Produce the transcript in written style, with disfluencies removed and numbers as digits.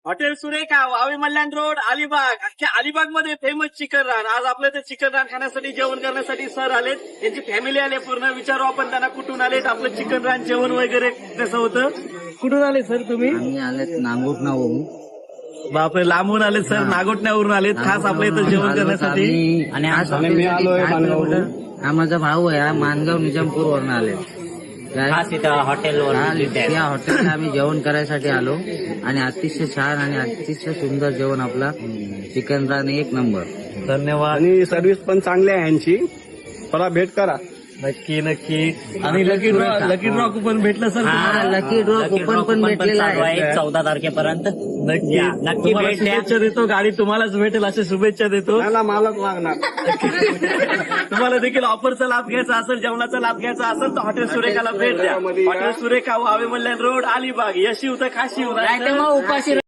Hotel Surekha, वावी मल्याण road, Alibag. अख्ख्या अलिबाग मध्ये famous chicken रान. आज आपल्या इथे चिकन रान खाण्यासाठी, जेवण करण्यासाठी सर आलेत. त्यांची फॅमिली आले पूर्ण. विचारू आपण त्यांना कुठून आलेत, आपलं चिकन रान जेवण वगैरे कसं होतं. कुठून आले सर तुम्ही? आम्ही आलेत नांगोटणावरून. बापरे, लांबून आलेत सर, नागोटण्यावरून आलेत खास आपल्या इथं जेवण करण्यासाठी. आणि मी आलोय मानगाववरून. हा माझा भाऊ आहे, हा मानगाव निजामपूर वरून आले. त्या हॉटेलला आम्ही जेवण करायसाठी आलो आणि अतिशय छान आणि अतिशय सुंदर जेवण आपला चिकन रान एक नंबर. धन्यवाद. आणि सर्व्हिस पण चांगली आहे यांची. थोडा भेट करा. नक्की नक्की. आणि लकी ड्रॉ कुपन भेटलं सर? लकी ड्रॉ कुपन पण भेटलेला आहे 14 तारखेपर्यंत. नक्की नक्की तुम्हाला भेट द्या. शुभेच्छा देतो. गाडी तुम्हालाच भेटेल अशा शुभेच्छा देतो. मला मालक लागणार. तुम्हाला देखील ऑफरचा लाभ घ्यायचा असेल, जेवणाचा लाभ घ्यायचा असेल तर हॉटेल सुरेखाला भेट द्या. Hotel Surekha, Vave Malyan road, Alibag. यशी होतं खाशी होतं. मग उपाशी